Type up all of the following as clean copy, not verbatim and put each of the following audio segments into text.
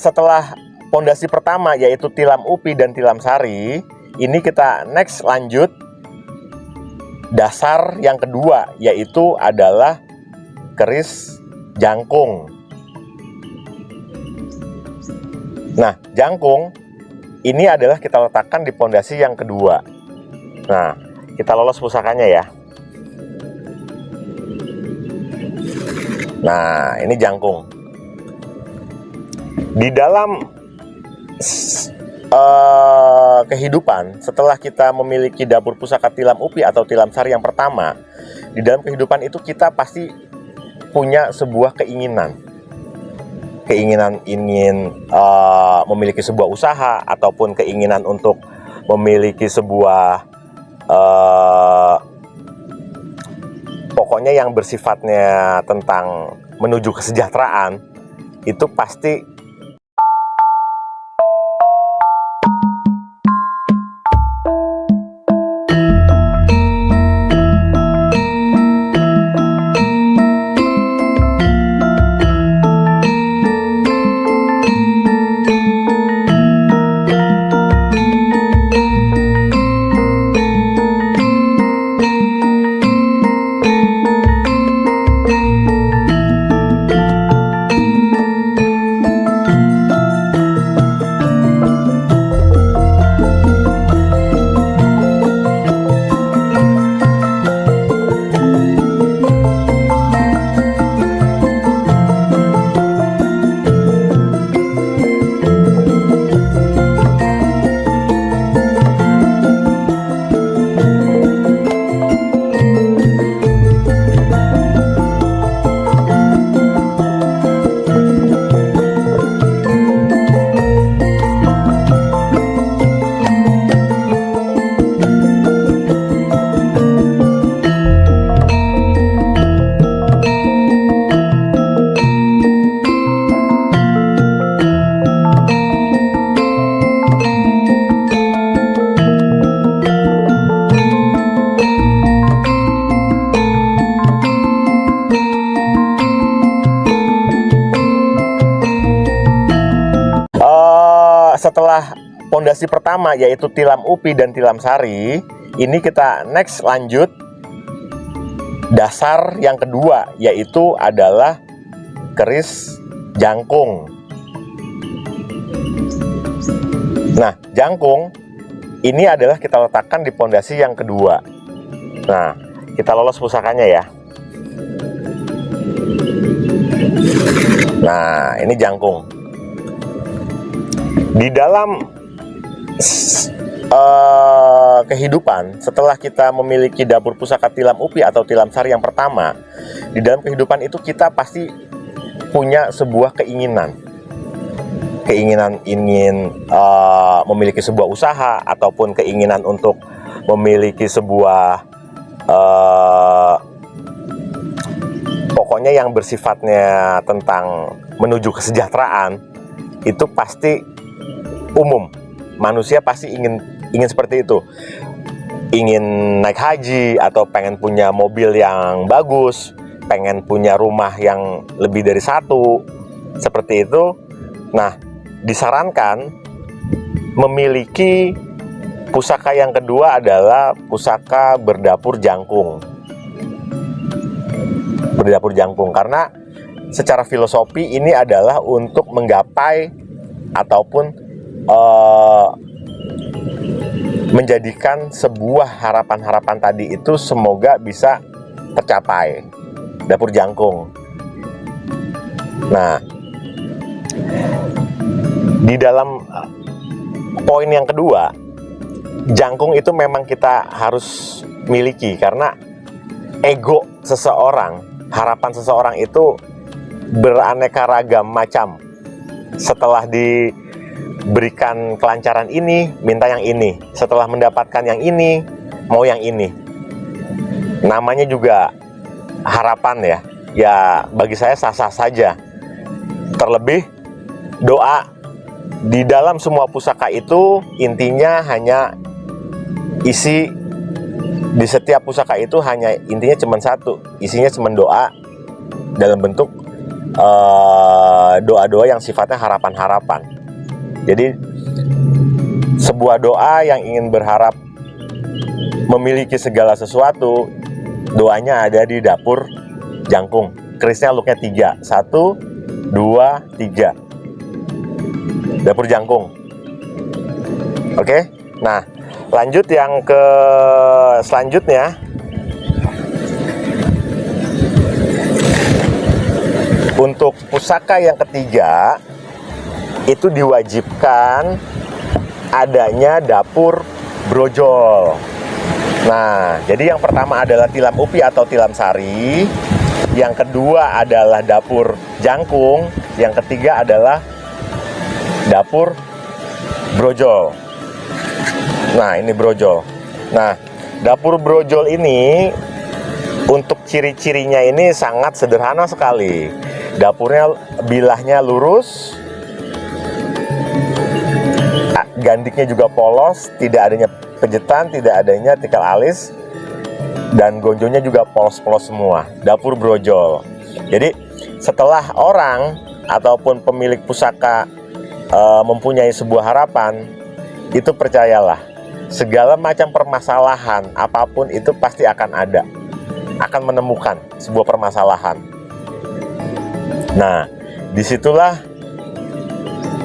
Setelah pondasi pertama yaitu tilam upi dan tilam sari, ini kita next lanjut dasar yang kedua, yaitu adalah keris jangkung. Nah, jangkung ini adalah kita letakkan di pondasi yang kedua. Nah, kita lolos pusakanya ya. Nah, ini jangkung. Di dalam kehidupan, setelah kita memiliki dapur pusaka tilam upi atau tilam sari yang pertama, di dalam kehidupan itu kita pasti punya sebuah keinginan ingin memiliki sebuah usaha, ataupun keinginan untuk memiliki sebuah pokoknya yang bersifatnya tentang menuju kesejahteraan, itu pasti setelah pondasi pertama yaitu tilam upi dan tilam sari, ini kita next lanjut dasar yang kedua, yaitu adalah keris jangkung. Nah, jangkung ini adalah kita letakkan di pondasi yang kedua. Nah, kita lolos pusakanya ya. Nah, ini jangkung. Di dalam kehidupan, setelah kita memiliki dapur pusaka tilam upi atau tilam sari yang pertama, di dalam kehidupan itu kita pasti punya sebuah keinginan ingin memiliki sebuah usaha, ataupun keinginan untuk memiliki sebuah pokoknya yang bersifatnya tentang menuju kesejahteraan, itu pasti umum. Manusia pasti ingin seperti itu. Ingin naik haji, atau pengen punya mobil yang bagus, pengen punya rumah yang lebih dari satu, seperti itu. Nah, disarankan memiliki pusaka yang kedua adalah pusaka berdapur jangkung. Berdapur jangkung, karena secara filosofi ini adalah untuk menggapai ataupun menjadikan sebuah harapan-harapan tadi itu semoga bisa tercapai. Dapur jangkung. Nah, di dalam poin yang kedua, jangkung itu memang kita harus miliki, karena ego seseorang, harapan seseorang itu beraneka ragam macam. Setelah diberikan kelancaran ini, minta yang ini. Setelah mendapatkan yang ini, mau yang ini. Namanya juga harapan ya. Ya, bagi saya sah-sah saja. Terlebih doa di dalam semua pusaka itu intinya hanya isi, di setiap pusaka itu hanya intinya cuma satu, isinya cuma doa dalam bentuk doa-doa yang sifatnya harapan-harapan. Jadi sebuah doa yang ingin berharap memiliki segala sesuatu, doanya ada di dapur jangkung. Kerisnya looknya 3, 1, 2, 3. Dapur jangkung. Oke, nah lanjut yang ke selanjutnya. Untuk pusaka yang ketiga, itu diwajibkan adanya dapur brojol. Nah, jadi yang pertama adalah tilam upi atau tilam sari. Yang kedua adalah dapur jangkung. Yang ketiga adalah dapur brojol. Nah, ini brojol. Nah, dapur brojol ini untuk ciri-cirinya ini sangat sederhana sekali. Dapurnya bilahnya lurus, gandiknya juga polos, tidak adanya pejetan, tidak adanya tikal alis, dan gonjonya juga polos-polos semua. Dapur brojol. Jadi setelah orang ataupun pemilik pusaka mempunyai sebuah harapan, itu percayalah, segala macam permasalahan apapun itu pasti akan ada, akan menemukan sebuah permasalahan. Nah, disitulah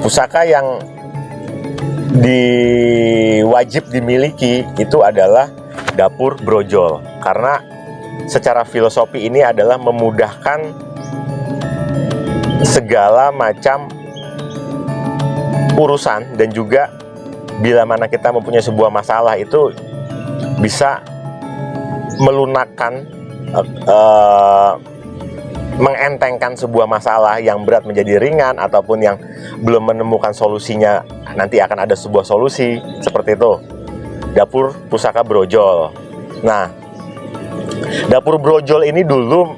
pusaka yang wajib dimiliki itu adalah dapur brojol. Karena secara filosofi ini adalah memudahkan segala macam urusan, dan juga bila mana kita mempunyai sebuah masalah itu bisa melunakkan, mengentengkan sebuah masalah yang berat menjadi ringan, ataupun yang belum menemukan solusinya nanti akan ada sebuah solusi. Seperti itu dapur pusaka brojol. Nah, dapur brojol ini dulu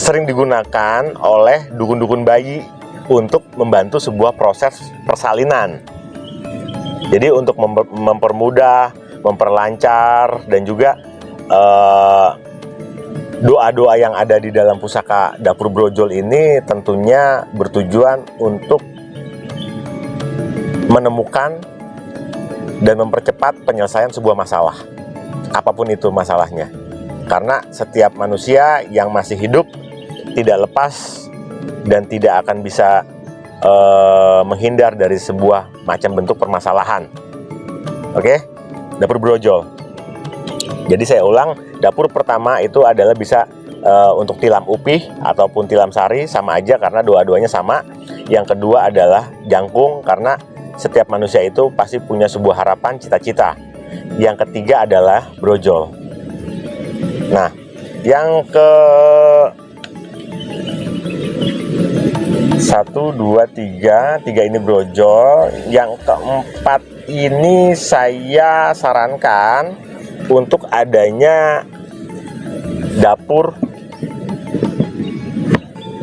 sering digunakan oleh dukun-dukun bayi untuk membantu sebuah proses persalinan. Jadi untuk mempermudah, memperlancar, dan juga doa-doa yang ada di dalam pusaka dapur brojol ini tentunya bertujuan untuk menemukan dan mempercepat penyelesaian sebuah masalah, apapun itu masalahnya. Karena setiap manusia yang masih hidup tidak lepas dan tidak akan bisa menghindar dari sebuah macam bentuk permasalahan. Oke, dapur brojol. Jadi saya ulang, dapur pertama itu adalah bisa untuk tilam upih ataupun tilam sari, sama aja karena dua-duanya sama. Yang kedua adalah jangkung, karena setiap manusia itu pasti punya sebuah harapan, cita-cita. Yang ketiga adalah brojol. Nah, yang ke 1, 2, 3 ini brojol. Yang keempat ini saya sarankan untuk adanya dapur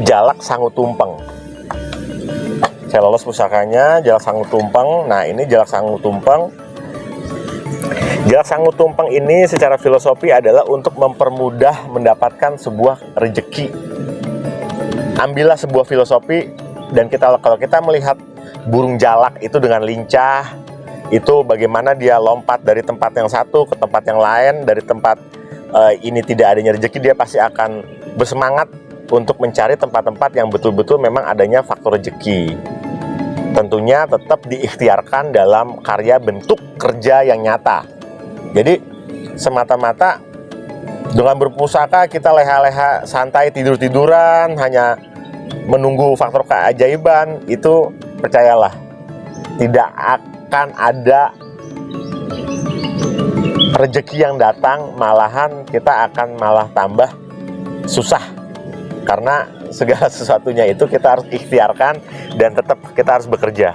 jalak sangu tumpeng. Saya lolos pusakanya jalak sangu tumpeng. Nah, ini jalak sangu tumpeng. Jalak sangu tumpeng ini secara filosofi adalah untuk mempermudah mendapatkan sebuah rejeki. Ambillah sebuah filosofi, dan kalau kita melihat burung jalak itu dengan lincah, itu bagaimana dia lompat dari tempat yang satu ke tempat yang lain. Dari tempat ini tidak adanya rezeki, dia pasti akan bersemangat untuk mencari tempat-tempat yang betul-betul memang adanya faktor rezeki. Tentunya tetap diikhtiarkan dalam karya bentuk kerja yang nyata. Jadi semata-mata dengan berpusaka kita leha-leha santai, tidur-tiduran, hanya menunggu faktor keajaiban, itu percayalah tidak akan ada rezeki yang datang, malahan kita akan malah tambah susah. Karena segala sesuatunya itu kita harus ikhtiarkan dan tetap kita harus bekerja.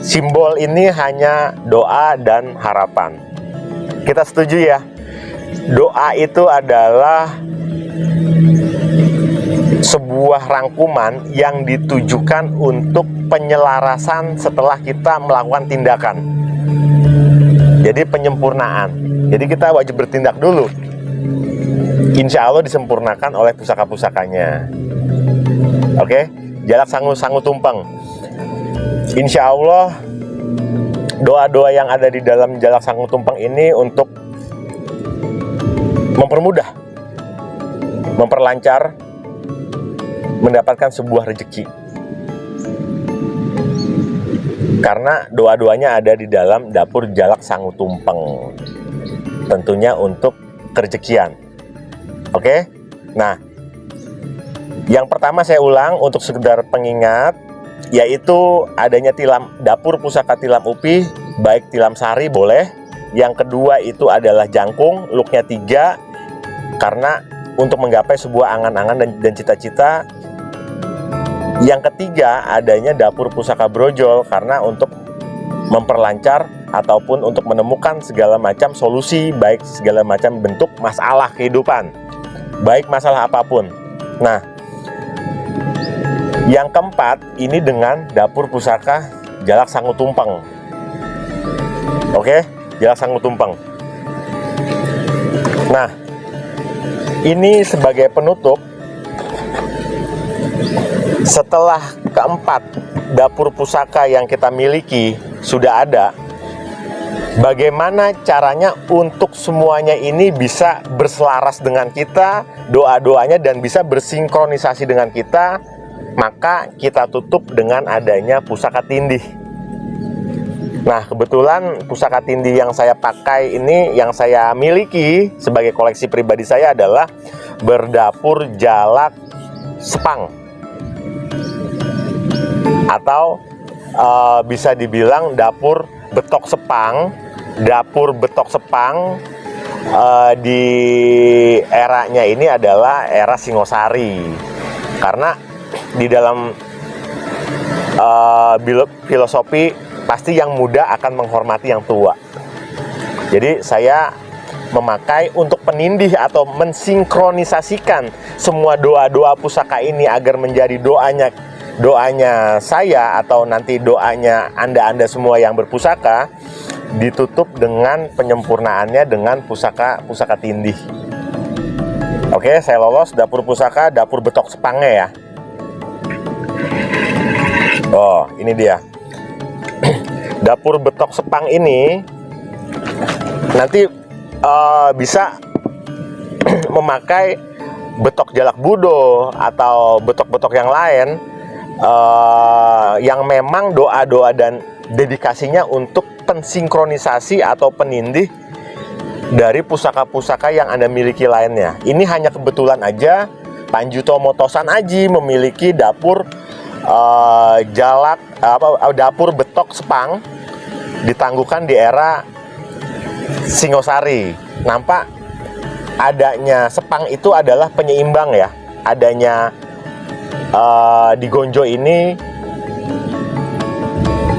Simbol ini hanya doa dan harapan. Kita setuju ya? Doa itu adalah sebuah rangkuman yang ditujukan untuk penyelarasan setelah kita melakukan tindakan. Jadi penyempurnaan. Jadi kita wajib bertindak dulu. Insya Allah disempurnakan oleh pusaka-pusakanya. Oke, jalak sangu tumpeng. Insya Allah doa-doa yang ada di dalam jalak sangu tumpeng ini untuk mempermudah, memperlancar, mendapatkan sebuah rezeki. Karena doa-doanya ada di dalam dapur jalak sangu tumpeng, tentunya untuk kerejekian. Oke? Nah, yang pertama saya ulang untuk sekedar pengingat, yaitu adanya dapur pusaka tilam upih, baik tilam sari boleh. Yang kedua itu adalah jangkung, luknya 3, karena untuk menggapai sebuah angan-angan dan cita-cita. Yang ketiga adanya dapur pusaka brojol, karena untuk memperlancar ataupun untuk menemukan segala macam solusi, baik segala macam bentuk masalah kehidupan, baik masalah apapun. Nah, yang keempat ini dengan dapur pusaka jalak sangu tumpeng. Oke, jalak sangu tumpeng. Nah, ini sebagai penutup. Setelah keempat dapur pusaka yang kita miliki sudah ada, bagaimana caranya untuk semuanya ini bisa berselaras dengan kita, doa-doanya, dan bisa bersinkronisasi dengan kita? Maka kita tutup dengan adanya pusaka tindih. Nah, kebetulan pusaka tindih yang saya pakai ini, yang saya miliki sebagai koleksi pribadi saya adalah berdapur jalak sepang, atau bisa dibilang dapur betok sepang. Dapur betok sepang di eranya ini adalah era Singosari, karena di dalam filosofi pasti yang muda akan menghormati yang tua. Jadi saya memakai untuk penindih atau mensinkronisasikan semua doa-doa pusaka ini agar menjadi doanya saya atau nanti doanya Anda semua yang berpusaka, ditutup dengan penyempurnaannya dengan pusaka tindih. Oke, saya lolos dapur pusaka, dapur betok sepangnya ya. Oh, ini dia. Dapur betok sepang ini nanti bisa memakai betok jalak budo atau betok-betok yang lain, yang memang doa-doa dan dedikasinya untuk pensinkronisasi atau penindih dari pusaka-pusaka yang Anda miliki lainnya. Ini hanya kebetulan aja Panjuto Motosan Aji memiliki dapur dapur betok sepang ditangguhkan di era Singosari. Nampak adanya sepang itu adalah penyeimbang ya. Adanya di Gonjo ini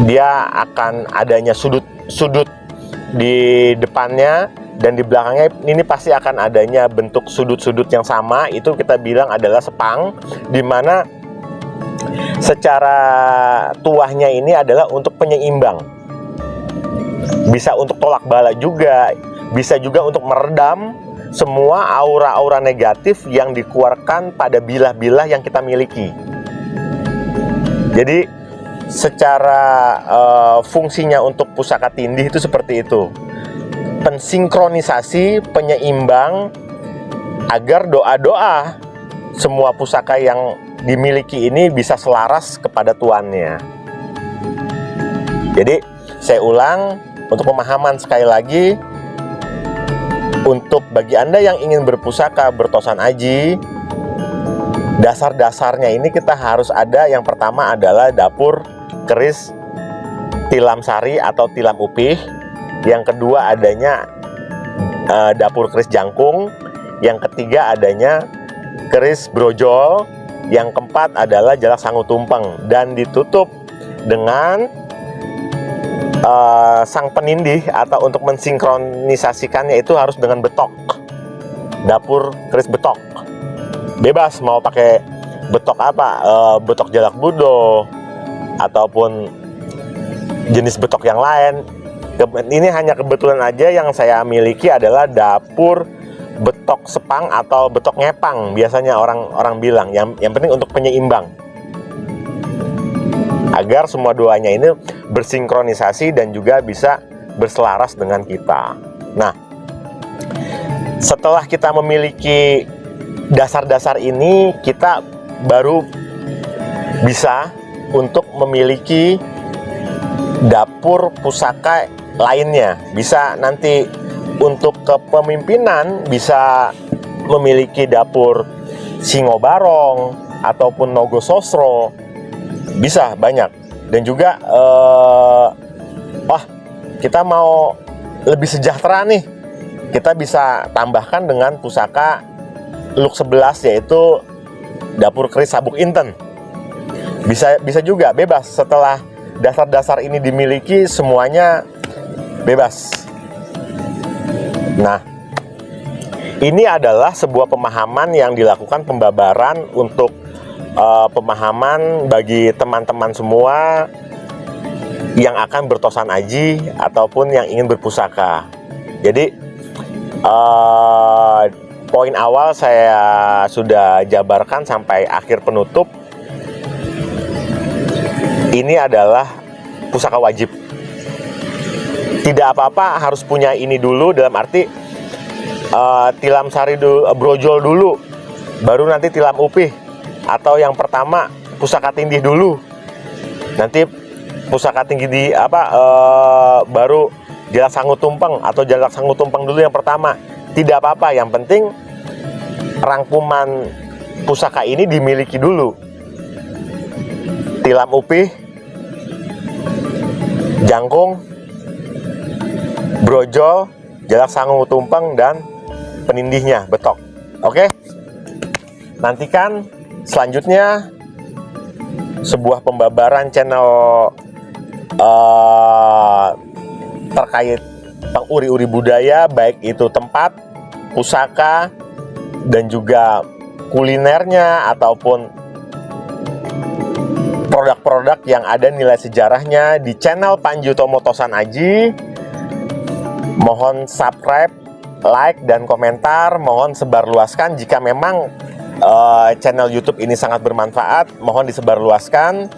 dia akan adanya sudut di depannya dan di belakangnya ini pasti akan adanya bentuk sudut-sudut yang sama. Itu kita bilang adalah sepang, dimana secara tuahnya ini adalah untuk penyeimbang. Bisa untuk tolak bala juga, bisa juga untuk meredam semua aura-aura negatif yang dikeluarkan pada bilah-bilah yang kita miliki. Jadi secara fungsinya untuk pusaka tindih itu seperti itu. Pensinkronisasi, penyeimbang agar doa-doa semua pusaka yang dimiliki ini bisa selaras kepada tuannya. Jadi saya ulang untuk pemahaman sekali lagi, untuk bagi Anda yang ingin berpusaka bertosan aji, dasar-dasarnya ini kita harus ada. Yang pertama adalah dapur keris tilam sari atau tilam upih. Yang kedua adanya dapur keris jangkung. Yang ketiga adanya keris brojol. Yang keempat adalah jalak sangu tumpeng. Dan ditutup dengan sang penindih atau untuk mensinkronisasikannya itu harus dengan betok. Dapur keris betok. Bebas mau pakai betok apa, betok jalak budo ataupun jenis betok yang lain. Ini hanya kebetulan aja yang saya miliki adalah dapur betok sepang atau betok ngepang, biasanya orang bilang. Yang penting untuk penyeimbang. agar semua doanya ini bersinkronisasi dan juga bisa berselaras dengan kita. Nah, setelah kita memiliki dasar-dasar ini, kita baru bisa untuk memiliki dapur pusaka lainnya. Bisa nanti untuk kepemimpinan bisa memiliki dapur Singobarong ataupun Nogososro, bisa banyak. Dan juga kita mau lebih sejahtera nih, kita bisa tambahkan dengan pusaka Luk 11, yaitu dapur keris Sabuk Inten. Bisa juga, bebas. Setelah dasar-dasar ini dimiliki, semuanya bebas. Nah, ini adalah sebuah pemahaman yang dilakukan pembabaran untuk pemahaman bagi teman-teman semua yang akan bertosan aji ataupun yang ingin berpusaka. Jadi poin awal saya sudah jabarkan sampai akhir penutup. Ini adalah pusaka wajib. Tidak apa-apa harus punya ini dulu, dalam arti tilam sari dulu, brojol dulu, baru nanti tilam upih. Atau yang pertama pusaka tindih dulu, nanti pusaka tinggi baru jalak sangu tumpeng, atau jalak sangu tumpeng dulu yang pertama. Tidak apa-apa, yang penting rangkuman pusaka ini dimiliki dulu. Tilam upih, jangkung, brojol, jalak sangu tumpeng, dan penindihnya, betok. Oke? Nantikan selanjutnya sebuah pembabaran channel terkait penguri-uri budaya, baik itu tempat, pusaka, dan juga kulinernya ataupun produk-produk yang ada nilai sejarahnya di channel Panji Utomo Tosan Aji. Mohon subscribe, like, dan komentar. Mohon sebarluaskan jika memang channel YouTube ini sangat bermanfaat. Mohon disebarluaskan,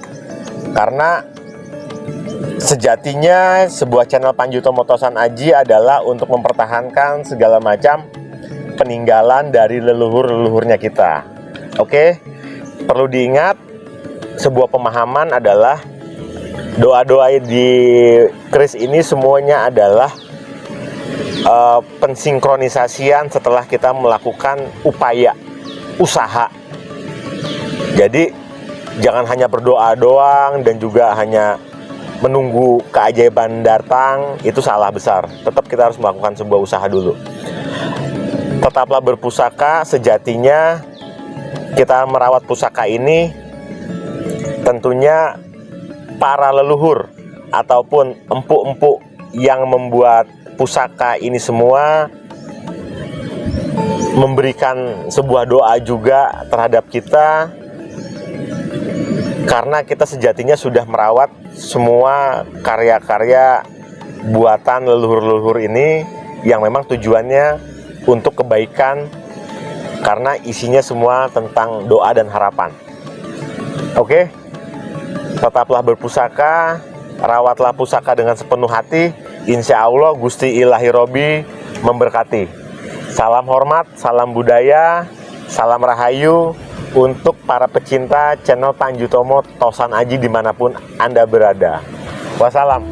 karena sejatinya sebuah channel Panji Utomo Tosan Aji adalah untuk mempertahankan segala macam peninggalan dari leluhur-leluhurnya kita. Oke, perlu diingat, sebuah pemahaman adalah doa-doa di keris ini semuanya adalah pensinkronisasian setelah kita melakukan upaya, usaha. Jadi jangan hanya berdoa doang dan juga hanya menunggu keajaiban datang, itu salah besar. Tetap kita harus melakukan sebuah usaha dulu. Tetaplah berpusaka, sejatinya kita merawat pusaka ini tentunya para leluhur ataupun empuk-empuk yang membuat pusaka ini semua memberikan sebuah doa juga terhadap kita, karena kita sejatinya sudah merawat semua karya-karya buatan leluhur-leluhur ini yang memang tujuannya untuk kebaikan, karena isinya semua tentang doa dan harapan. Oke, tetaplah berpusaka, rawatlah pusaka dengan sepenuh hati. Insya Allah Gusti Ilahi Robi memberkati. Salam hormat, salam budaya, salam rahayu untuk para pecinta channel Panji Utomo Tosan Aji dimanapun Anda berada. Wassalam.